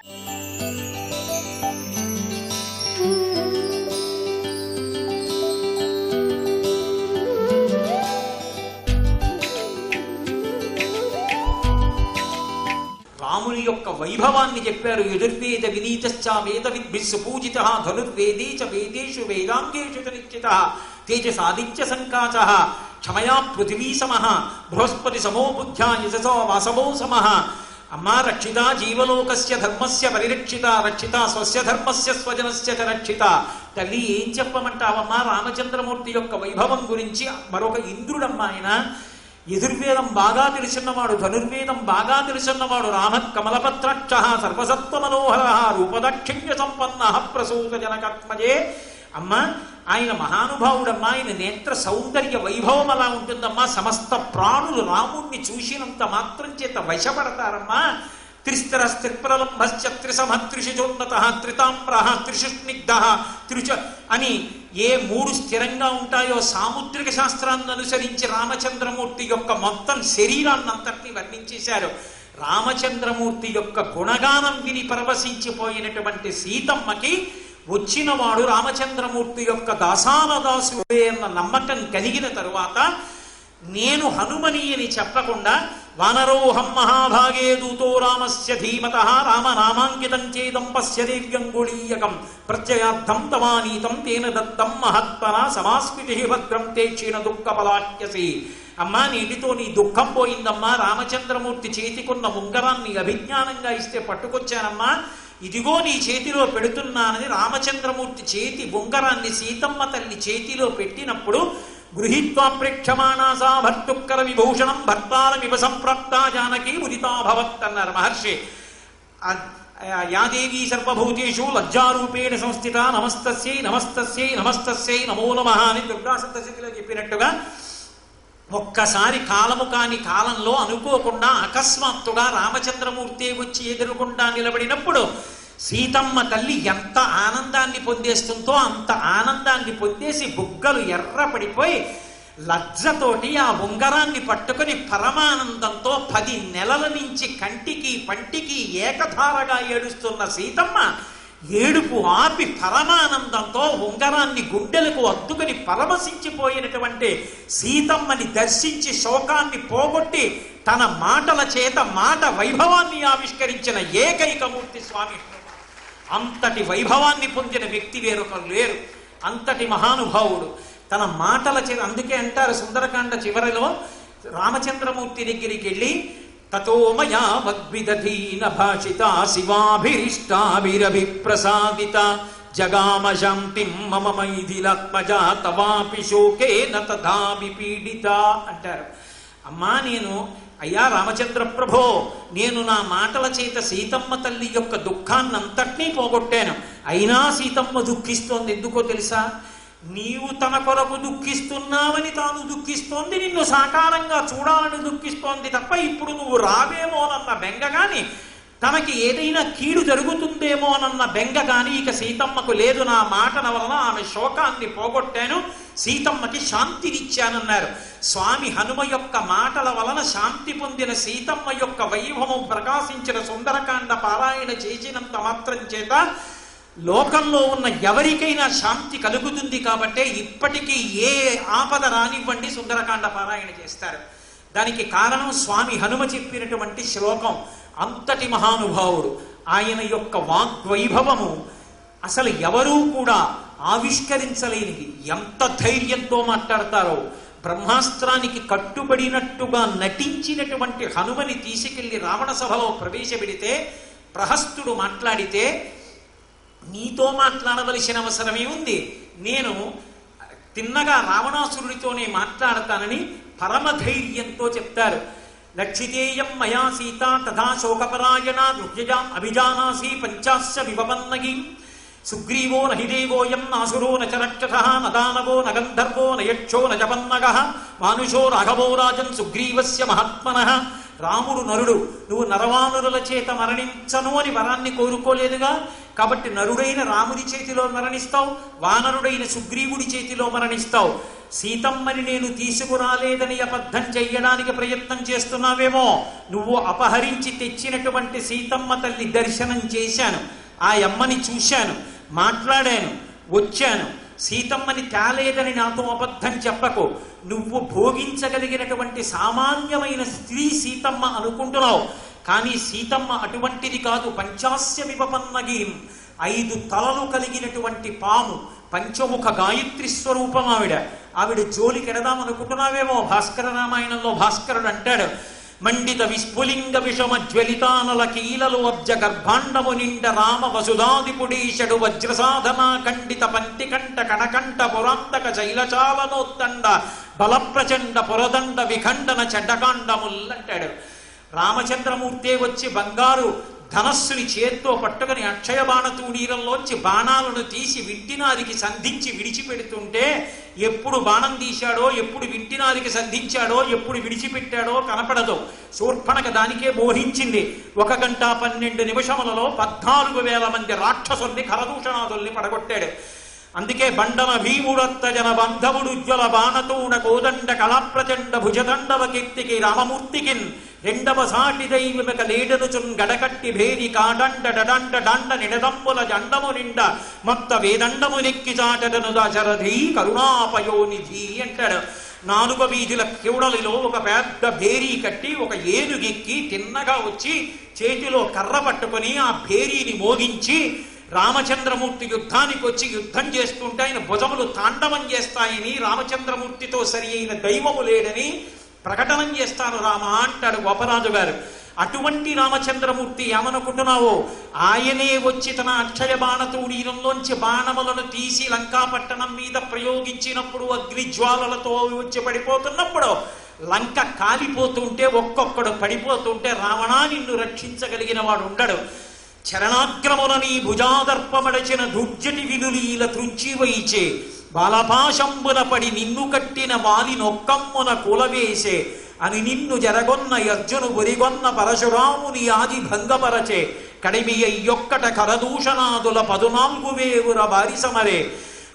రాముని యొక్క వైభవాన్ని చెప్పారు. యజుర్వేద వినీతశ్చ వేద విద్భిస్సు పూజిత ధనుర్వేదే చ వేదేషు వేదాంగేషు నిశ్చిత తేజసాదిత్య సంకాచ క్షమయా పృథివీ సమః బృహస్పతి సమో బుద్ధ్యా యశసో వాసవో సమః. అమ్మా రక్షిత జీవలోకస్య ధర్మస్య పరిరక్షిత రక్షిత స్వస్య ధర్మస్య స్వజనస్య చ రక్షిత. తల్లి ఏం చెప్పమంటావమ్మా రామచంద్రమూర్తి యొక్క వైభవం గురించి? మరొక ఇంద్రుడమ్మా ఆయన. యజుర్వేదం బాగా తెలుసున్నవాడు, ధనుర్వేదం బాగా తెలుసున్నవాడు. రామ కమలపత్రాక్ష సర్వసత్వ మనోహర రూపదాక్షిణ్య సంపన్న ప్రసూత జనకాత్మజే. అమ్మ ఆయన మహానుభావుడమ్మా. ఆయన నేత్ర సౌందర్య వైభవం అలా ఉంటుందమ్మా. సమస్త ప్రాణులు రాముణ్ణి చూసినంత మాత్రం చేత వశపడతారమ్మా. త్రిస్తరస్త్రిప్రలంభశ్చ త్రిసమత్రిషుచోన్నత త్రితామ్ర త్రిషుస్నిగ్ధ త్రిచ అని ఏ మూడు స్థిరంగా ఉంటాయో సాముద్రిక శాస్త్రాన్ని అనుసరించి రామచంద్రమూర్తి యొక్క మొత్తం శరీరాన్నంతటినీ వర్ణించేశారు. రామచంద్రమూర్తి యొక్క గుణగానం విని పరవశించిపోయినటువంటి సీతమ్మకి వచ్చినవాడు రామచంద్రమూర్తి యొక్క దాసానదాసుడే అన్న నమ్మకం కలిగిన తరువాత నేను హనుమని అని చెప్పకుండా వానరోహం మహాభాగే దూతో రామస్య ధీమత రామనామాంకితం చేదం పశ్య దేవ్యంగుళీయకం ప్రత్యయార్థం తమానీతం తేన దత్తం మహత్మన సమాస్మితి భద్రం తే క్షీణ దుఃఖపలాక్యసి. అమ్మా నీటితో నీ దుఃఖం పోయిందమ్మా. రామచంద్రమూర్తి చేతికున్న ఉంగరాన్ని అభిజ్ఞానంగా ఇస్తే పట్టుకొచ్చానమ్మా. ఇదిగో నీ చేతిలో పెడుతున్నానని రామచంద్రమూర్తి చేతి ఉంగరాన్ని సీతమ్మ తల్లి చేతిలో పెట్టినప్పుడు గృహీత్వా ప్రేక్షమాణాసా భర్తుక్కర విభూషణం భర్తారమివ సంప్రాప్త జానకీ ముదితాభవత్ అన్నారు మహర్షి. యాదేవీ సర్వభూతేషు లజ్జారూపేణ సంస్థిత నమస్తస్యై నమస్తస్యై నమస్తస్యై నమో నమః అని దుర్గా సప్తశతిలో చెప్పినట్టుగా ఒక్కసారి కాలము కాని కాలంలో అనుకోకుండా అకస్మాత్తుగా రామచంద్రమూర్తి వచ్చి ఎదురుకుండా నిలబడినప్పుడు సీతమ్మ తల్లి ఎంత ఆనందాన్ని పొందేస్తుందో అంత ఆనందాన్ని పొందేసి బుగ్గలు ఎర్రపడిపోయి లజ్జతోటి ఆ ఉంగరాన్ని పట్టుకుని పరమానందంతో 10 నెలల నుంచి కంటికి పంటికి ఏకధారగా ఏడుస్తున్న సీతమ్మ ఏడుపు ఆపి పరమానందంతో ఉంగరాన్ని గుండెలకు అద్దుకుని పరవశించిపోయినటువంటి సీతమ్మని దర్శించి శోకాన్ని పోగొట్టి తన మాటల చేత మాట వైభవాన్ని ఆవిష్కరించిన ఏకైక మూర్తి స్వామి. అంతటి వైభవాన్ని పొందిన వ్యక్తి వేరొకరు లేరు. అంతటి మహానుభావుడు తన మాటల చేత. అందుకే అంటారు సుందరకాండ చివరిలో రామచంద్రమూర్తి దగ్గరికి వెళ్ళి తతో మయా వద్విదధీన భాషిత శివాభిరిష్టాభిరభిప్రసాదిత జగామ శాంతిం మమ మైథిలాత్మజ తవాపి శోకేన తథా విపీడిత అంటారు. అమ్మా నేను అయ్యా రామచంద్ర ప్రభో నేను నా మాటల చేత సీతమ్మ తల్లి యొక్క దుఃఖాన్నంతటినీ పోగొట్టాను. అయినా సీతమ్మ దుఃఖిస్తోంది. ఎందుకో తెలుసా? నీవు తన కొరకు దుఃఖిస్తున్నావని తాను దుఃఖిస్తోంది. నిన్ను సాకారంగా చూడాలని దుఃఖిస్తోంది తప్ప ఇప్పుడు నువ్వు రావేమోనన్న బెంగ గాని తనకి ఏదైనా కీడు జరుగుతుందేమోనన్న బెంగ గాని ఇక సీతమ్మకు లేదు. నా మాటల వలన ఆమె శోకాన్ని పోగొట్టాను, సీతమ్మకి శాంతినిచ్చానన్నారు. స్వామి హనుమ యొక్క మాటల వలన శాంతి పొందిన సీతమ్మ యొక్క వైభవం ప్రకాశించిన సుందరకాండ పారాయణ చేసినంత మాత్రం చేత లోకంలో ఉన్న ఎవరికైనా శాంతి కలుగుతుంది. కాబట్టే ఇప్పటికీ ఏ ఆపద రానివ్వండి సుందరకాండ పారాయణ చేస్తారు. దానికి కారణం స్వామి హనుమ చెప్పినటువంటి శ్లోకం. అంతటి మహానుభావుడు. ఆయన యొక్క వాగ్వైభవము అసలు ఎవరూ కూడా ఆవిష్కరించలేనిది. ఎంత ధైర్యంతో మాట్లాడతారో. బ్రహ్మాస్త్రానికి కట్టుబడినట్టుగా నటించినటువంటి హనుమని తీసుకెళ్లి రావణ సభలో ప్రవేశపెడితే ప్రహస్తుడు మాట్లాడితే నీతో మాట్లాడవలసిన అవసరమే ఉంది, నేను తిన్నగా రావణాసురుడితోనే మాట్లాడతానని పరమధైర్యంతో చెప్తారు. లక్షితేయం మయా సీత తథా శోకపరాయణ గృహ్యజాం అభిజానాసి పంచాస్య విపన్నగి సుగ్రీవో నహిదేవోయం నాసురో నచరక్షస నదానవో నగంధర్వో నయక్షో నజపన్నగ మానుషో రాఘవో రాజన్ సుగ్రీవస్య మహాత్మనః రాముడు నరుడు, నువ్వు నరవానురుల చేత మరణించను అని వరాన్ని కోరుకోలేదుగా, కాబట్టి నరుడైన రాముడి చేతిలో మరణిస్తావు, వానరుడైన సుగ్రీవుడి చేతిలో మరణిస్తావు. సీతమ్మని నేను తీసుకురాలేదని అబద్ధం చెయ్యడానికి ప్రయత్నం చేస్తున్నావేమో. నువ్వు అపహరించి తెచ్చినటువంటి సీతమ్మ తల్లి దర్శనం చేశాను, ఆ అమ్మని చూశాను, మాట్లాడాను, వచ్చాను. సీతమ్మని తేలేదని నాతో అబద్ధం చెప్పకు. నువ్వు భోగించగలిగినటువంటి సామాన్యమైన స్త్రీ సీతమ్మ అనుకుంటున్నావు, కానీ సీతమ్మ అటువంటిది కాదు. పంచాస్య విపన్నగీం, 5 తలలు కలిగినటువంటి పాము, పంచముఖ గాయత్రి స్వరూపం ఆవిడ జోలికెడదామనుకుంటున్నావేమో. భాస్కర రామాయణంలో భాస్కరుడు అంటాడు, మండిత విస్ఫులింగ విషమ జ్వలితానల కీలలు అబ్జ గర్భాండము నిండ రామ వసుధాదిపుడీషడు వజ్రసాధన ఖండిత పంతికంఠ కణకంఠ పురాంతక శైలచాలనోత్తండ బలప్రచండ పురదండ విఖండన చెడ్డకాండముల్లంటాడు. రామచంద్రమూర్తే వచ్చి బంగారు ధనస్సుని చేత్తో పట్టుకుని అక్షయ బాణతూణీరంలోంచి బాణాలను తీసి వింటినారికి సంధించి విడిచిపెడుతుంటే ఎప్పుడు బాణం తీశాడో, ఎప్పుడు వింటినారికి సంధించాడో, ఎప్పుడు విడిచిపెట్టాడో కనపడదు. శూర్పణఖ దానికే మోహించింది. 1 గంట 12 నిమిషములలో 14,000 మంది రాక్షసుల్ని ఖరదూషణాదుల్ని పడగొట్టాడు. అందుకే బండన భీముడత్త జన బంధవుడు జ్వల బాణతూణ కోదండ కళాప్రచండ భుజదండవ కీర్తికి రామమూర్తికిన్ రెండవ సాటి దైవమిక లేడనుచున్ గడకట్టి భేరి కాడండ డడండ డండ నిడదంబుల జండము నిండ మొత్త వేదండము నెక్కి చాటదను దశరథి కరుణాపయోనిధి అంటాడు. 4 వీధుల కివుడలిలో ఒక పెద్ద భేరీ కట్టి ఒక ఏనుగెక్కి తిన్నగా వచ్చి చేతిలో కర్ర పట్టుకొని ఆ భేరీని మోగించి రామచంద్రమూర్తి యుద్ధానికి వచ్చి యుద్ధం చేస్తుంటే ఆయన భుజములు తాండవం చేస్తాయని, రామచంద్రమూర్తితో సరి అయిన దైవము లేడని ప్రకటనం చేస్తాను రామ అంటాడు గోపరాజు గారు. అటువంటి రామచంద్రమూర్తి ఏమనుకుంటున్నావో, ఆయనే వచ్చి తన అక్షయ బాణతూణీరంలోంచి బాణములను తీసి లంకాపట్టణం మీద ప్రయోగించినప్పుడు అగ్నిజ్వాలలతో వచ్చి పడిపోతున్నప్పుడు లంక కాలిపోతుంటే ఒక్కొక్కడు పడిపోతుంటే రావణా నిన్ను రక్షించగలిగిన వాడు ఉండడు. చరణాగ్రమున నీ భుజాదర్పమడచిన దుర్జటి వినులీల త్రుంచి వైచే బాలపాశంబున పడి నిన్ను కట్టిన వాలి నొక్కమ్మున కులవేసే అని నిన్ను జరగొన్న అర్జును బొరిగొన్న పరశురాముని ఆది భంగపరచే కడిమి అయ్యొక్కట కరదూషణాదుల 14,000 బారిసమరే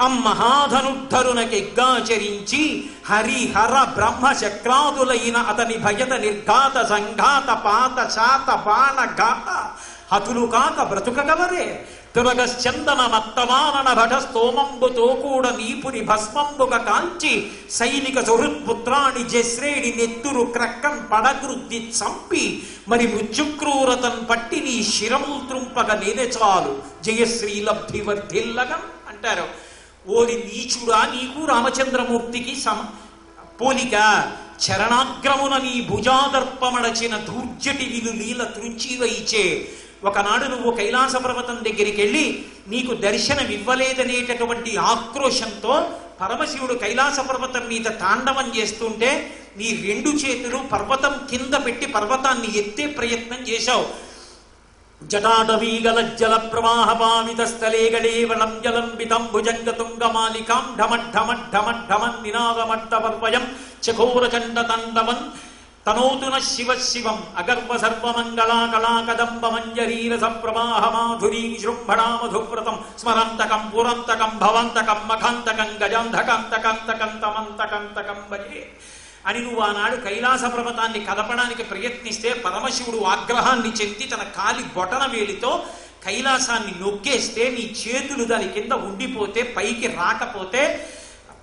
అమ్మహాధనుద్ధరునకెగ్గాచరించి హరిహర బ్రహ్మ చక్రాదులైన అతని భయత నిర్ఘాత సంఘాత పాత శాత బాణ ఘాత హతులు కాక బ్రతుకగవరే తురగశ్చందన మత్తమానన భట స్తోమంబుతో కూడా నీపుని భస్మంబుక కాల్చి సైనిక సుహృత్పుత్రాణి జశ్రేణి నెత్తురు క్రక్కన్ పడగృద్ది చంపి మరి మృత్యుక్రూరతన్ పట్టి నీ శిరములు త్రుంపగ నేనే చాలు జయశ్రీ లబ్ధి వర్ధిల్లగం అంటారు. ఓరి నీచుడా, నీకు రామచంద్రమూర్తికి పోలిక. చరణాగ్రమున నీ భుజాదర్పమడచిన దూర్జటి విలు లీల త్రుంచి వైచే. ఒకనాడు నువ్వు కైలాస పర్వతం దగ్గరికి వెళ్ళి నీకు దర్శనం ఇవ్వలేదనేటటువంటి ఆక్రోశంతో పరమశివుడు కైలాస పర్వతం మీద తాండవం చేస్తుంటే నీ 2 చేతులు పర్వతం కింద పెట్టి పర్వతాన్ని ఎత్తే ప్రయత్నం చేశావు. జటాటవీగల జల ప్రవాహ పావిత స్థలే గడేవళం జలంబితం భుజంగ తుంగమాలికాం ఢమఢమఢమఢమన్ నినాదమట్టవర్వయం చకోర చండ తండవన్ తనోతున శివ శివం అగర్వ సర్వమంగళా కళాకదంబ మంజరీరస ప్రవాహ మాధురీ విజృంభణా మధువ్రతం స్మరంతకం పురంతకం భవంతకం మఖాంతకం గజాంధకాంతకాంతకం తమంతకంతకం భజే అని నువ్వు ఆనాడు కైలాస పర్వతాన్ని కదపడానికి ప్రయత్నిస్తే పరమశివుడు ఆగ్రహాన్ని చెంది తన కాలి బొటన వేలితో కైలాసాన్ని నొక్కేస్తే నీ చేతులు దాని కింద ఉండిపోతే పైకి రాకపోతే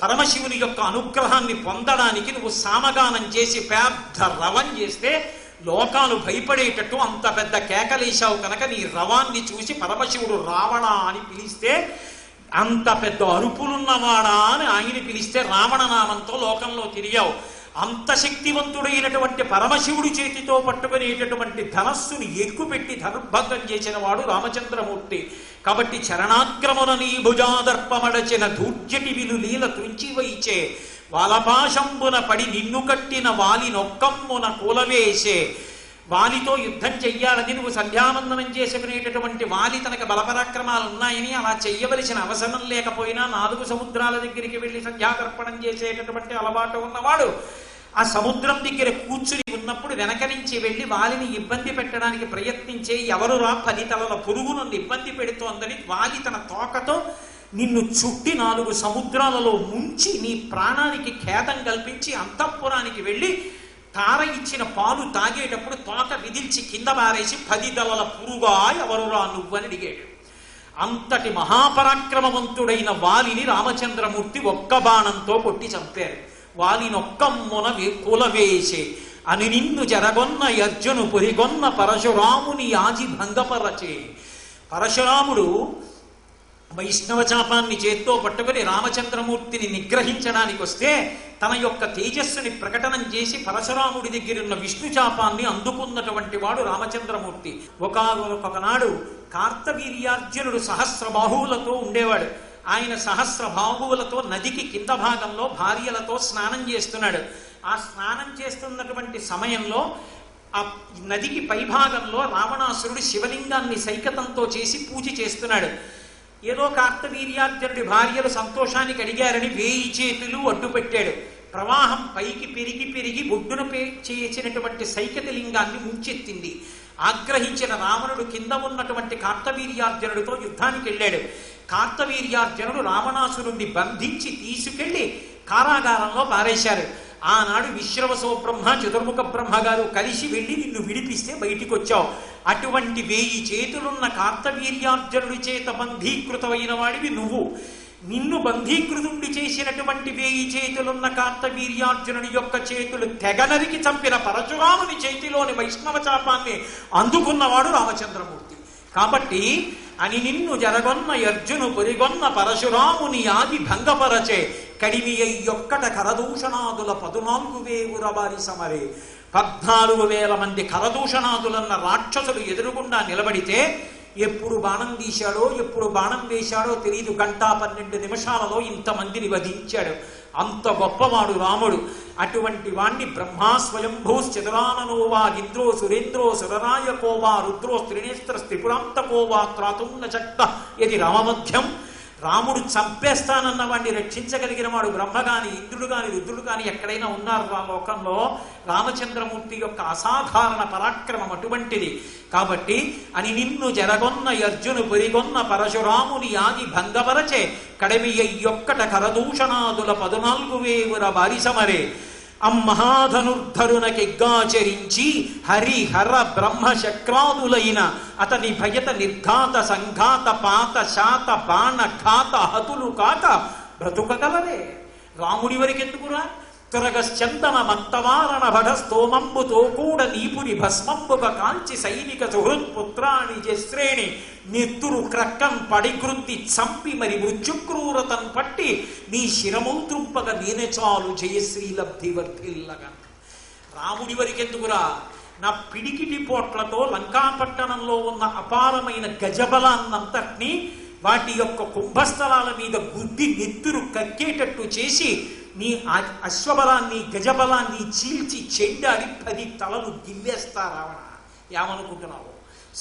పరమశివుని యొక్క అనుగ్రహాన్ని పొందడానికి నువ్వు సామగానం చేసి పెద్ద రవం చేస్తే లోకాలు భయపడేటట్టు అంత పెద్ద కేకలేశావు కనుక నీ రవాన్ని చూసి పరమశివుడు రావణ అని పిలిస్తే అంత పెద్ద అరుపులున్నవాడా అని ఆయన పిలిస్తే రావణ నామంతో లోకంలో తిరిగావు. అంత శక్తివంతుడైనటువంటి పరమశివుడి చేతితో పట్టుకునేటటువంటి ధనస్సుని ఎక్కుపెట్టి ధనుర్భంగం చేసిన వాడు రామచంద్రమూర్తి. కాబట్టి చరణాగ్రమున నీ భుజాదర్పమడచిన దూర్జటి విలు లీల త్రుంచి వైచే వాలపాశంబున పడి నిన్ను కట్టిన వాలి నొక్కమ్మున కూలవేసే. వాలితో యుద్ధం చెయ్యాలని నువ్వు సంధ్యావందనం చేసుకునేటటువంటి వాలి తనకు బలపరాక్రమాలు ఉన్నాయని అలా చెయ్యవలసిన అవసరం లేకపోయినా 4 సముద్రాల దగ్గరికి వెళ్ళి సంధ్యాతర్పణం చేసేటటువంటి అలవాటు ఉన్నవాడు ఆ సముద్రం దగ్గర కూర్చుని ఉన్నప్పుడు వెనక నుంచి వెళ్ళి వాలిని ఇబ్బంది పెట్టడానికి ప్రయత్నించే ఎవరురా 10 తలల పురుగు నన్ను ఇబ్బంది పెడుతోందని వాలి తన తోకతో నిన్ను చుట్టి 4 సముద్రాలలో ముంచి నీ ప్రాణానికి ఖేదం కల్పించి అంతఃపురానికి వెళ్ళి తార ఇచ్చిన పాలు తాగేటప్పుడు తోక విదిల్చి కింద బారేసి 10 తలల పురుగా ఎవరురా నువ్వని అడిగాడు. అంతటి మహాపరాక్రమవంతుడైన వాలిని రామచంద్రమూర్తి ఒక్క బాణంతో కొట్టి చంపారు. వాలినొక్కమ్మున కులవేసే అని నిన్ను జరగొన్న యర్జును పురిగొన్న పరశురాముని యాజి భంగపరచే. పరశురాముడు వైష్ణవ చాపాన్ని చేత్తో పట్టుకుని రామచంద్రమూర్తిని నిగ్రహించడానికి వస్తే తన యొక్క తేజస్సుని ప్రకటనం చేసి పరశురాముడి దగ్గరున్న విష్ణు చాపాన్ని అందుకున్నటువంటి వాడు రామచంద్రమూర్తి. ఒకనాడు కార్తవీర్యార్జునుడు సహస్ర బాహువులతో ఉండేవాడు. ఆయన సహస్ర బాహువులతో నదికి కింద భాగంలో భార్యలతో స్నానం చేస్తున్నాడు. ఆ స్నానం చేస్తున్నటువంటి సమయంలో ఆ నదికి పైభాగంలో రావణాసురుడు శివలింగాన్ని సైకతంతో చేసి పూజ చేస్తున్నాడు. ఏదో కార్తవీర్యార్జునుడి భార్యలు సంతోషానికి అడిగారని 1000 చేతులు అడ్డుపెట్టాడు. ప్రవాహం పైకి పెరిగి పెరిగి ఒడ్డున చేసినటువంటి సైకత లింగాన్ని ముంచెత్తింది. ఆగ్రహించిన రావణుడు కింద ఉన్నటువంటి కార్తవీర్యార్జునుడితో యుద్ధానికి వెళ్ళాడు. కార్తవీర్యార్జునుడు రావణాసురుణ్ణి బంధించి తీసుకెళ్లి కారాగారంలో పారేశారు. ఆనాడు విశ్రవసో బ్రహ్మ చతుర్ముఖ బ్రహ్మ గారు కలిసి వెళ్ళి నిన్ను విడిపిస్తే బయటికి వచ్చావు. అటువంటి 1000 చేతులున్న కార్తవీర్యార్జునుడి చేత బంధీకృతమైన వాడివి నువ్వు. నిన్ను బంధీకృతుడి చేసినటువంటి 1000 చేతులున్న కార్తవీర్యార్జునుడి యొక్క చేతులు తెగనరికి చంపిన పరశురాముని చేతిలోని వైష్ణవ చాపాన్ని అందుకున్నవాడు రామచంద్రమూర్తి. కాబట్టి అని నిన్ను జరగొన్న యర్జును పొరిగొన్న పరశురాముని యాది భంగపరచే కడిమి అయ్యొక్కట కరదూషణాదుల 14,000 వారి సమరే. 14,000 మంది కరదూషణాదులన్న రాక్షసులు ఎదురుగుండా నిలబడితే ఎప్పుడు బాణం తీశాడో ఎప్పుడు బాణం వేశాడో తెలియదు. 1:12 నిమిషాలలో ఇంతమందిని వధించాడు. అంత గొప్పవాడు రాముడు. అటువంటి వాణ్ణి బ్రహ్మా స్వయంభూశ్చతురాననోవా ఇంద్రో సురేంద్రో సురనాయకోవా రుద్రో త్రినేస్త్ర త్రిపురాంతకోవా త్రాతున్న చట్ట ఇది రామమధ్యం. రాముడు చంపేస్తానన్న వాడిని రక్షించగలిగిన వాడు బ్రహ్మ గాని ఇంద్రుడు గాని రుద్రుడు గాని ఎక్కడైనా ఉన్నారు ఆ లోకంలో. రామచంద్రమూర్తి యొక్క అసాధారణ పరాక్రమం అటువంటిది. కాబట్టి అని నిన్ను జరగొన్న యర్జును పొరిగొన్న పరశురాముని యాది భంగపరచే కడమి అయ్యొక్కట కరదూషణాదుల 14,000 వారి సమరే. అమ్మహాధనుర్ధరునకెగ్గాచరించి హరిహర బ్రహ్మ శక్రాదులైన అతని భయత నిర్ఘాత సంఘాత పాత శాత బాణ ఘాత హతులు కాక బ్రతుకగలరే. రాముడి వరకెందుకురా? తురగశ్చందన మత్తవారణ భడ స్తోమంబుతో కూడ నీపురి భస్మంబుక కాల్చి సైనిక సుహృత్పుత్రాణి జశ్రేణి నెత్తురు క్రక్కం పడిగృద్ది చంపి మరి మృత్యుక్రూరతను పట్టి నీ శిరమౌత్రుంపగ నేనే చాలు జయశ్రీలబ్ధి వర్ధిల్లగా. రాముడి వరకెందుకురా? నా పిడికిటి పోట్లతో లంకాపట్టణంలో ఉన్న అపారమైన గజబలాన్నంతటినీ వాటి యొక్క కుంభస్థలాల మీద గుద్ది నెత్తురు కక్కేటట్టు చేసి నీ అశ్వబలాన్ని గజబలాన్ని చీల్చి చెండాడి 10 తలలు గిల్లేస్తా రావణ. ఏమనుకుంటున్నావు?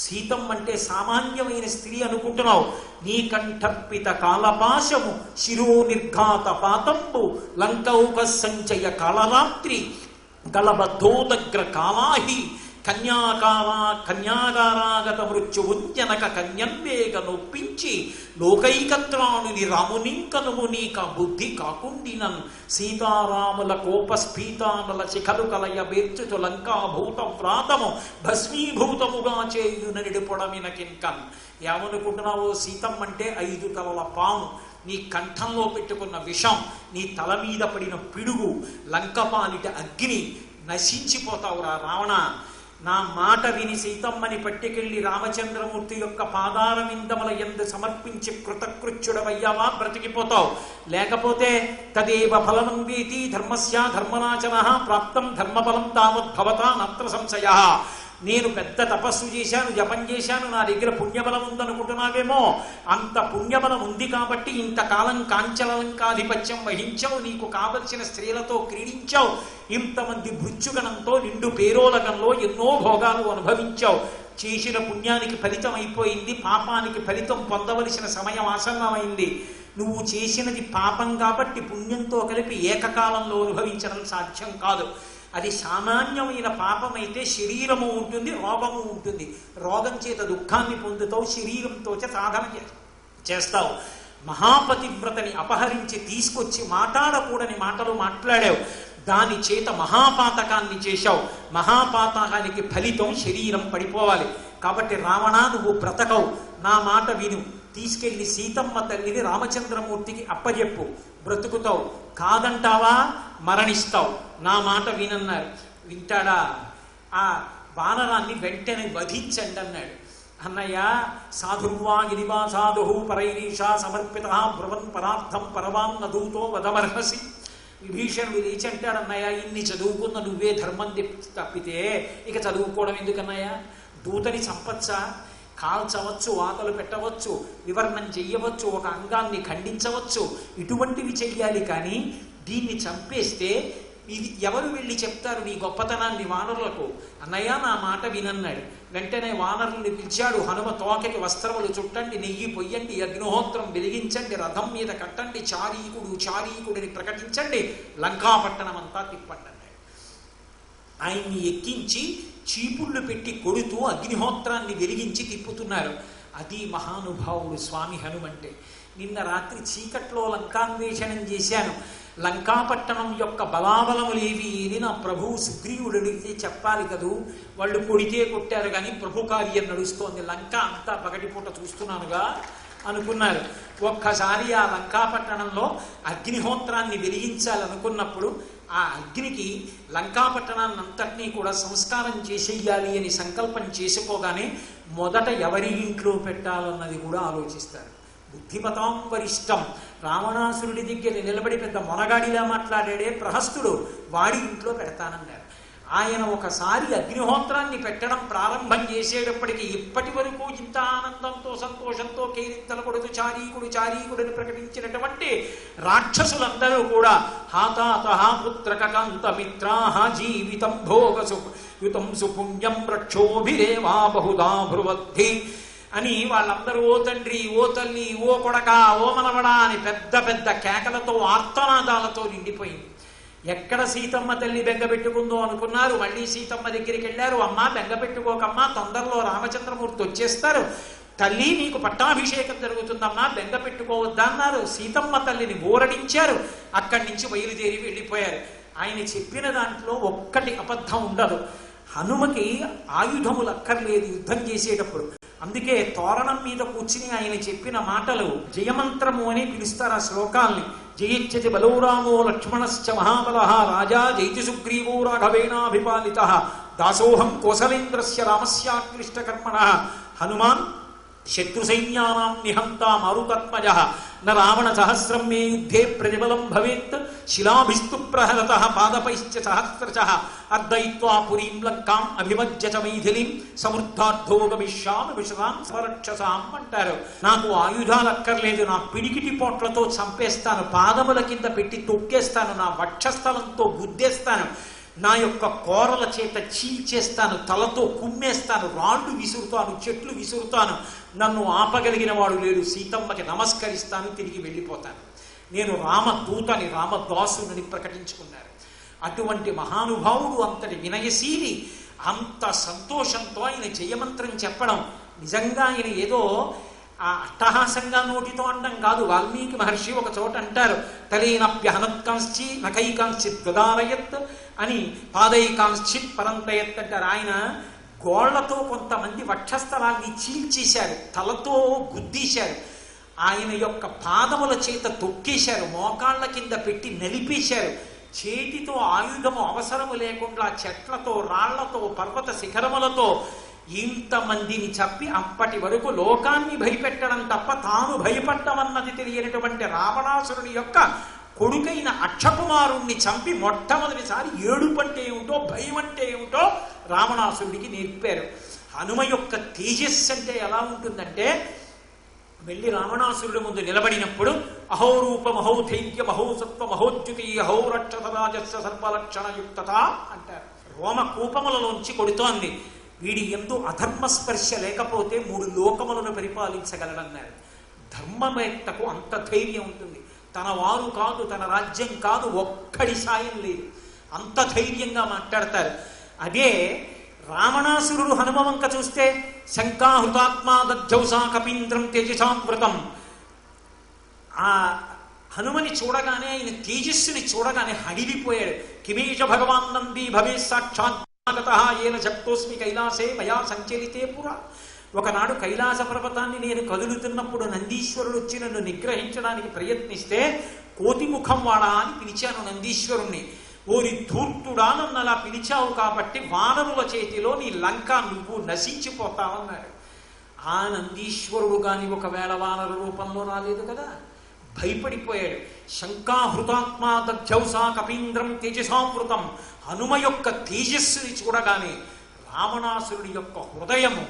సీతం అంటే సామాన్యమైన స్త్రీ అనుకుంటున్నావు? నీ కంఠర్పిత కాలపాశము శిరో నిర్ఘాత పాతంబు లంకౌక సంచయ కాళరాత్రి గలబద్ధోదగ్ర కాలాహి కన్యాగారాగత మృత్యువుంజనక కన్యంవేగ నొప్పించి లోకైకత్రాణుని రామునింకనుము నీక బుద్ధి కాకుండినన్ సీతారాముల కోపస్ఫీతానుల శిఖరు కలయ బేర్చుచు లంకాభూత వ్రాతము భస్మీభూతముగా చేయుననిడు పొడమిన కింకన్. ఏమనుకుంటున్నావు? సీతం అంటే 5 తలల పాము. నీ కంఠంలో పెట్టుకున్న విషం, నీ తల మీద పడిన పిడుగు, లంకపాలిట అగ్ని, నశించిపోతావురా రావణ. నా మాట విని సీతమ్మని పట్టుకెళ్లి రామచంద్రమూర్తి యొక్క పాదార విందముల యందు సమర్పించి కృతకృత్యుడవయ్యావా బ్రతికిపోతావు. లేకపోతే తదేవ ఫలనం వేతి ధర్మస్య ధర్మనాచన ప్రాప్తం ధర్మఫలం తావద్భవతా నత్ర సంశయ. నేను పెద్ద తపస్సు చేశాను, జపం చేశాను, నా దగ్గర పుణ్యబలం ఉందనుకుంటున్నావేమో. అంత పుణ్యబలం ఉంది కాబట్టి ఇంతకాలం కాంచలంకాధిపత్యం వహించావు, నీకు కావలసిన స్త్రీలతో క్రీడించావు, ఇంతమంది భృత్యుగణంతో నిండు పేరోలకంలో ఎన్నో భోగాలు అనుభవించావు. చేసిన పుణ్యానికి ఫలితం అయిపోయింది, పాపానికి ఫలితం పొందవలసిన సమయం ఆసన్నమైంది. నువ్వు చేసినది పాపం కాబట్టి పుణ్యంతో కలిపి ఏకకాలంలో అనుభవించడం సాధ్యం కాదు. అది సామాన్యమైన పాపమైతే శరీరము ఉంటుంది, రోగము ఉంటుంది. రోగం చేత దుఃఖాన్ని పొందుతావు, శరీరంతో సాధన చేస్తావు. మహాపతివ్రతని అపహరించి తీసుకొచ్చి మాట్లాడకూడని మాటలు మాట్లాడావు, దాని చేత మహాపాతకాన్ని చేశావు. మహాపాతకానికి ఫలితం శరీరం పడిపోవాలి. కాబట్టి రావణ, నువ్వు బ్రతకవు, నా మాట విను, తీసుకెళ్లి సీతమ్మ తల్లిని రామచంద్రమూర్తికి అప్పజెప్పు, బ్రతుకుతావు. కాదంటావా మరణిస్తావు, నా మాట వినన్నారు. వింటాడా? ఆ వానరాన్ని వెంటనే వధించండి అన్నాడు. అన్నయ్య, సాధుర్వా గిరివా సాధు పరైరీషా సమర్పిత బ్రవన్ పరార్థం పరవాం నదూతో వదమర్హసి. విభీషణుడు లేచి అంటాడు, అన్నయ్య ఇన్ని చదువుకున్న నువ్వే ధర్మం తప్పితే ఇక చదువుకోవడం ఎందుకన్నయ్య? దూతని చంపచ్చా? కాల్చవచ్చు, వాతలు పెట్టవచ్చు, వివరణం చెయ్యవచ్చు, ఒక అంగాన్ని ఖండించవచ్చు, ఇటువంటివి చెయ్యాలి. కానీ దీన్ని చంపేస్తే ఇది ఎవరు వెళ్ళి చెప్తారు నీ గొప్పతనాన్ని వానరులకు? అన్నయ్య నా మాట వినన్నాడు. వెంటనే వానరుల్ని పిలిచాడు. హనుమ తోకకి వస్త్రములు చుట్టండి, నెయ్యి పొయ్యండి, అగ్నిహోత్రం వెలిగించండి, రథం మీద కట్టండి, చారీకుడిని ప్రకటించండి, లంకాపట్టణం అంతా తిప్పండి అన్నాడు. ఆయన్ని ఎక్కించి చీపుళ్ళు పెట్టి కొడుతూ అగ్నిహోత్రాన్ని వెలిగించి తిప్పుతున్నారు. అది మహానుభావుడు స్వామి హనుమంటే. నిన్న రాత్రి చీకట్లో లంకాన్వేషణం చేశాను. లంకాపట్టణం యొక్క బలాబలములేవి అని నా ప్రభువు సుగ్రీవుడు అడిగితే చెప్పాలి కదూ. వాళ్ళు కొడితే కొట్టారు కానీ ప్రభు కార్యం నడుస్తోంది, లంక అంతా పగటిపూట చూస్తున్నానుగా అనుకున్నారు. ఒక్కసారి ఆ లంకాపట్టణంలో అగ్నిహోత్రాన్ని వెలిగించాలనుకున్నప్పుడు ఆ అగ్నికి లంకాపట్టణాన్నంతటినీ కూడా సంస్కారం చేసేయాలి అని సంకల్పం చేసుకోగానే మొదట ఎవరి ఇంట్లో పెట్టాలన్నది కూడా ఆలోచిస్తారు. బుద్ధిమతాం వరిష్టం. రావణాసురుడి దగ్గర నిలబడి పెద్ద మొనగాడిలా మాట్లాడాడే ప్రహస్తుడు, వాడి ఇంట్లో పెడతానన్నారు. ఆయన ఒకసారి అగ్నిహోత్రాన్ని పెట్టడం ప్రారంభం చేసేటప్పటికి ఇప్పటి వరకు ఇంత ఆనందంతో సంతోషంతో కేరింతలు కొడుతూ చారీకుడిని ప్రకటించినటువంటి రాక్షసులందరూ కూడా హాతాతః పుత్రకకాంతమిత్రాః జీవితం భోగసుయుతం సుపుణ్యం రక్షోభిరేవా బహుదా భ్రువద్ధి అని వాళ్ళందరూ ఓ తండ్రి, ఓ తల్లి, ఓ కొడక, ఓ మనవడా అని పెద్ద పెద్ద కేకలతో ఆర్తనాదాలతో నిండిపోయింది. ఎక్కడ సీతమ్మ తల్లి బెంగ పెట్టుకుందో అనుకున్నారు. మళ్ళీ సీతమ్మ దగ్గరికి వెళ్ళారు. అమ్మా బెంగ పెట్టుకోకమ్మా, తొందరలో రామచంద్రమూర్తి వచ్చేస్తారు, తల్లి నీకు పట్టాభిషేకం జరుగుతుందమ్మా, బెంగ పెట్టుకోవద్దా అన్నారు. సీతమ్మ తల్లిని ఊరడించారు. అక్కడి నుంచి బయలుదేరి వెళ్ళిపోయారు. ఆయన చెప్పిన దాంట్లో ఒక్కటి అబద్ధం ఉండదు. హనుమకి ఆయుధములు అక్కర్లేదు యుద్ధం చేసేటప్పుడు. అందుకే తోరణం మీద కూర్చుని ఆయన చెప్పిన మాటలు జయమంత్రము అని పిలుస్తారు ఆ శ్లోకాల్ని. జయచ్చతి బలౌరామో లక్ష్మణశ్చ మహాబలః రాజా జైతి సుగ్రీవో రాఘవేణాభిపాలితః దాసోహం కోసలేంద్రస్య రామస్యాక్లిష్టకర్మణః హనుమాన్ శత్రు సైన్యానాం నిహంతా మారుతాత్మజః న రావణ సహస్రం మే యుద్ధే ప్రతిబలం భవేత్ శిలాభిస్తు ప్రహరతః పాదపైశ్చ సహస్రశః అర్దయిత్వా పురీం లంకాం అభిమజ్య చ మైథిలీం సమృద్ధార్థో గమిష్యామి విశదాం స్వరక్షసాం అంటారు. నాకు ఆయుధాలు అక్కర్లేదు, నా పిడికిటి పోట్లతో చంపేస్తాను, పాదముల కింద పెట్టి తొక్కేస్తాను, నా వక్షస్థలంతో గుద్దేస్తాను, నా యొక్క కోరల చేత చీల్చేస్తాను, తలతో కుమ్మేస్తాను, రాళ్ళు విసురుతాను, చెట్లు విసురుతాను, నన్ను ఆపగలిగిన వాడు లేడు, సీతమ్మకి నమస్కరిస్తాను, తిరిగి వెళ్ళిపోతాను, నేను రామదూతని రామదాసుని ప్రకటించుకున్నారు. అటువంటి మహానుభావుడు, అంతటి వినయశీలి, అంత సంతోషంతో ఆయన జయమంత్రం చెప్పడం నిజంగా ఆయన ఏదో ఆ అట్టహాసంగా నోటితో అనడం కాదు. వాల్మీకి మహర్షి ఒక చోట అంటారు, తలేనప్యహనత్కాంశ్చి నఖైకాంశ్చిత్ గదారయత్ అని పాదైకాంశ్చిత్ పరంతయత్ అంటారు. ఆయన గోళ్లతో కొంతమంది వక్షస్థలాన్ని చీల్చేశారు, తలతో గుద్దీశారు, ఆయన యొక్క పాదముల చేత తొక్కేశారు, మోకాళ్ల కింద పెట్టి నలిపేశారు, చేతితో ఆయుధము అవసరము లేకుండా చెట్లతో, రాళ్లతో, పర్వత శిఖరములతో ఇంతమందిని చెప్పి అప్పటి వరకు లోకాన్ని భయపెట్టడం తప్ప తాను భయపడ్డమన్నది తెలియనటువంటి రావణాసురుని యొక్క కొడుకైన అక్షకుమారుణ్ణి చంపి మొట్టమొదటిసారి ఏడుపంటే ఏమిటో, భయం అంటే ఏమిటో రావణాసురుడికి నేర్పారు. హనుమ యొక్క తేజస్సు అంటే ఎలా ఉంటుందంటే, వెళ్ళి రావణాసురుడి ముందు నిలబడినప్పుడు అహోరూపం అహో ధైర్యం అహో సత్వం అహోద్యుతి అహో రక్షసరాజస్య సర్వలక్షణయుక్తత అంటారు. రోమ కూపములలోంచి కొడుతోంది. వీడి యందు అధర్మస్పర్శ లేకపోతే 3 లోకములను పరిపాలించగలడన్నారు. ధర్మవేత్తకు అంత ధైర్యం ఉంటుంది. తన వారు కాదు, తన రాజ్యం కాదు, ఒక్కడి సాయం లేదు, అంత ధైర్యంగా మాట్లాడతారు. అదే రావణాసురుడు హనుమ వంక చూస్తే శంకాహృతాత్మా దధ్యౌసా కపీంద్రం తేజసామృతం. ఆ హనుమని చూడగానే, ఆయన తేజస్సుని చూడగానే హడిలిపోయాడు. కిమేష భగవాన్ నంది భవే సాక్షాత్ ఏన జప్తోస్మి కైలాసే మయా సంచరితే పురా. ఒకనాడు కైలాస పర్వతాన్ని నేను కదులుతున్నప్పుడు నందీశ్వరుడు వచ్చి నన్ను నిగ్రహించడానికి ప్రయత్నిస్తే కోతిముఖం వాడా అని పిలిచాను నందీశ్వరుణ్ణి. ఓరి ధూర్తుడా, నన్ను అలా పిలిచావు కాబట్టి వానరుల చేతిలో నీ లంక నువ్వు నశించిపోతావన్నాడు. ఆ నందీశ్వరుడు గాని ఒకవేళ వానరు రూపంలో రాలేదు కదా, భయపడిపోయాడు. శంకాహృతాత్మా దధ్యౌసా కపీంద్రం తేజసామృతం. హనుమ యొక్క తేజస్సుని చూడగానే రావణాసురుడి యొక్క హృదయము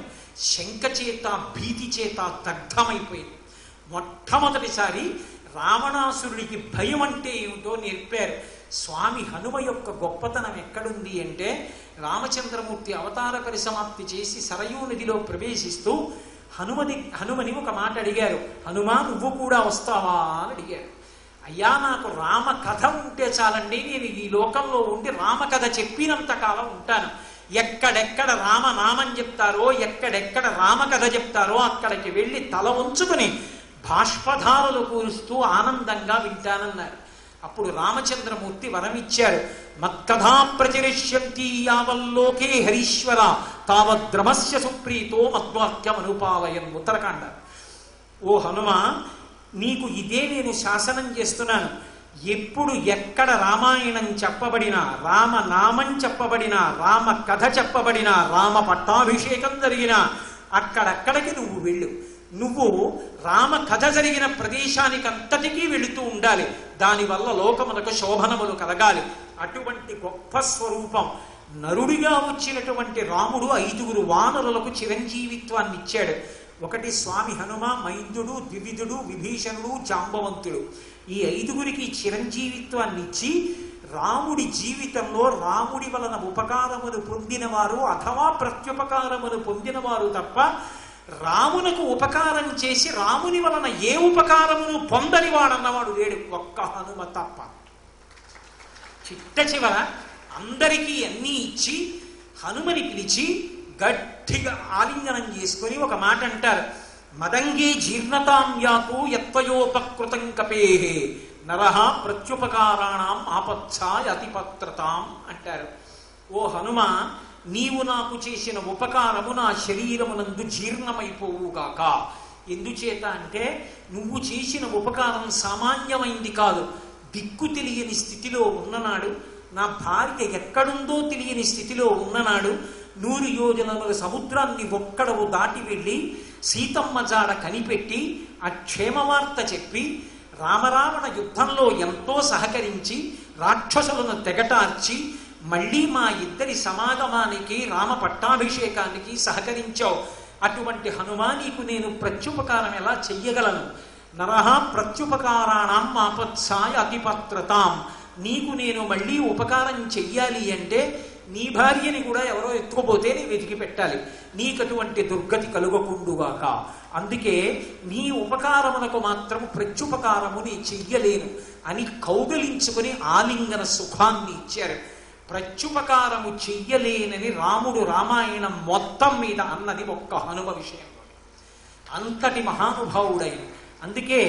శంక చేత భీతి చేత దగ్ధమైపోయింది. మొట్టమొదటిసారి రావణాసురుడికి భయం అంటే ఏమిటో నేర్పారు. స్వామి హనుమ యొక్క గొప్పతనం ఎక్కడుంది అంటే, రామచంద్రమూర్తి అవతార పరిసమాప్తి చేసి సరయూ నదిలో ప్రవేశిస్తూ హనుమని ఒక మాట అడిగారు. హనుమా, నువ్వు కూడా వస్తావా అని అడిగారు. అయ్యా, నాకు రామ కథ ఉంటే చాలండి, నేను ఈ లోకంలో ఉండి రామకథ చెప్పినంత కాలం ఉంటాను. ఎక్కడెక్కడ రామనామం చెప్తారో, ఎక్కడెక్కడ రామకథ చెప్తారో అక్కడికి వెళ్ళి తల ఉంచుకుని బాష్పధారలు కూరుస్తూ ఆనందంగా వింటానన్నారు. అప్పుడు రామచంద్రమూర్తి వరమిచ్చారు. మత్కథా ప్రచరిష్యంతి యావల్లోకే హరీశ్వర తావద్రమస్య సుప్రీతో మద్వాక్యమనుపాలయం. ఉత్తరకాండ. ఓ హనుమ, నీకు ఇదే నేను శాసనం చేస్తున్నాను. ఎప్పుడు ఎక్కడ రామాయణం చెప్పబడినా, రామనామం చెప్పబడినా, రామ కథ చెప్పబడినా, రామ పట్టాభిషేకం జరిగినా అక్కడక్కడికి నువ్వు వెళ్ళు. నువ్వు రామ కథ జరిగిన ప్రదేశానికంతటికీ వెళుతూ ఉండాలి. దానివల్ల లోకములకు శోభనములు కలగాలి. అటువంటి గొప్ప స్వరూపం నరుడిగా వచ్చినటువంటి రాముడు 5 వానరులకు చిరంజీవిత్వాన్ని ఇచ్చాడు. ఒకటి స్వామి హనుమ, మైందుడు, ద్వివిధుడు, విభీషణుడు, జాంబవంతుడు. ఈ 5 చిరంజీవిత్వాన్ని ఇచ్చి రాముడి జీవితంలో రాముడి వలన ఉపకారమును పొందినవారు అథవా ప్రత్యుపకారమును పొందినవారు తప్ప రామునకు ఉపకారం చేసి రాముని వలన ఏ ఉపకారమును పొందని వాడన్నవాడు లేడు, ఒక్క హనుమ తప్ప. చిట్ట చివర అందరికీ అన్నీ ఇచ్చి హనుమని పిలిచి గట్టిగా ఆలింగనం చేసుకొని ఒక మాట అంటారు. మదంగే జీర్ణతాం యాతు యత్వయోపకృతం కపేహే నరహ ప్రత్యుపకారాణం ఆపత్సాయ అతిపత్రతాం అంటారు. ఓ హనుమ, నీవు నాకు చేసిన ఉపకారము నా శరీరమునందు జీర్ణమైపోవుగాక. ఎందుచేత అంటే, నువ్వు చేసిన ఉపకారం సామాన్యమైంది కాదు. దిక్కు తెలియని స్థితిలో ఉన్ననాడు, నా భార్య ఎక్కడుందో తెలియని స్థితిలో ఉన్ననాడు 100 యోజనముల సముద్రాన్ని ఒక్కడవు దాటి వెళ్ళి సీతమ్మ జాడ కనిపెట్టి ఆ క్షేమవార్త చెప్పి రామరావణ యుద్ధంలో ఎంతో సహకరించి రాక్షసులను తెగటార్చి మళ్ళీ మా ఇద్దరి సమాగమానికి రామ పట్టాభిషేకానికి సహకరించావు. అటువంటి హనుమా, నీకు నేను ప్రత్యుపకారం ఎలా చెయ్యగలను? నరహ ప్రత్యుపకారాణం ఆపత్సాయ అతిపత్రతాం. నీకు నేను మళ్ళీ ఉపకారం చెయ్యాలి అంటే నీ భార్యని కూడా ఎవరో ఎత్తుకుపోతే నీ వెతికి పెట్టాలి. నీకటువంటి దుర్గతి కలుగకుండుగాక. అందుకే నీ ఉపకారమునకు మాత్రం ప్రత్యుపకారము నీ చెయ్యలేను అని కౌగలించుకుని ఆలింగన సుఖాన్ని ఇచ్చారు. ప్రత్యుపకారము చెయ్యలేనని రాముడు రామాయణం మొత్తం మీద అన్నది ఒక్క హనుమ విషయంలో. అంతటి మహానుభావుడైన, అందుకే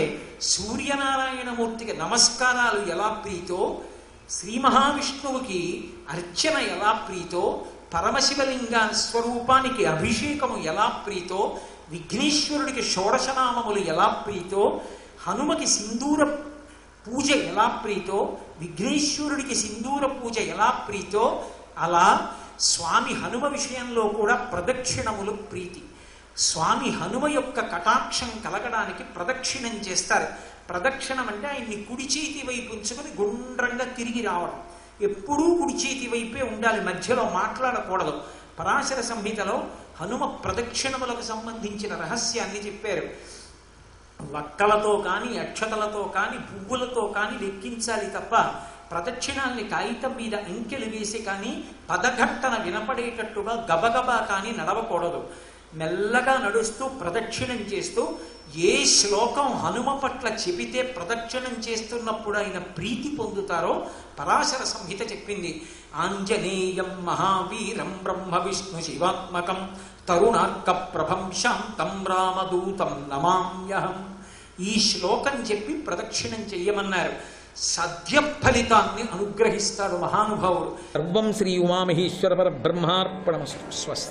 సూర్యనారాయణమూర్తికి నమస్కారాలు ఎలా ప్రీతో, శ్రీ మహావిష్ణువుకి అర్చన ఎలా ప్రీతో, పరమశివలింగ స్వరూపానికి అభిషేకము ఎలా ప్రీతో, విఘ్నేశ్వరుడికి షోడశనామములు ఎలా ప్రీతో, హనుమకి సింధూర పూజ ఎలా ప్రీతో, విఘ్నేశ్వరుడికి సింధూర పూజ ఎలా ప్రీతో, అలా స్వామి హనుమ విషయంలో కూడా ప్రదక్షిణములు ప్రీతి. స్వామి హనుమ యొక్క కటాక్షం కలగడానికి ప్రదక్షిణం చేస్తారు. ప్రదక్షిణం అంటే ఆయన్ని కుడి చేతి వైపు ఉంచుకొని గుండ్రంగా తిరిగి రావడం. ఎప్పుడూ కుడి చేతి వైపే ఉండాలి, మధ్యలో మాట్లాడకూడదు. పరాశర సంహితలో హనుమ ప్రదక్షిణములకు సంబంధించిన రహస్యాన్ని చెప్పారు. వక్కలతో కానీ, అక్షతలతో కానీ, పువ్వులతో కానీ లెక్కించాలి తప్ప ప్రదక్షిణాల్ని కాగితం మీద అంకెలు వేసి కానీ పదఘట్టన వినపడేటట్టుగా గబగబా కానీ నడవకూడదు. మెల్లగా నడుస్తూ ప్రదక్షిణం చేస్తూ ఏ శ్లోకం హనుమ పట్ల చెబితే ప్రదక్షిణం చేస్తున్నప్పుడు ఆయన ప్రీతి పొందుతారో పరాశర సంహిత చెప్పింది. ఆంజనేయం మహావీరం బ్రహ్మ విష్ణు శివాత్మకం తరుణార్క ప్రభం శాంతం రామదూతం నమామ్యహం. ఈ శ్లోకం చెప్పి ప్రదక్షిణం చెయ్యమన్నారు. సద్య ఫలితాన్ని అనుగ్రహిస్తాడు మహానుభావుడు. సర్వం శ్రీ ఉమామహేశ్వర పరబ్రహ్మార్పణమస్తు. స్వస్తి.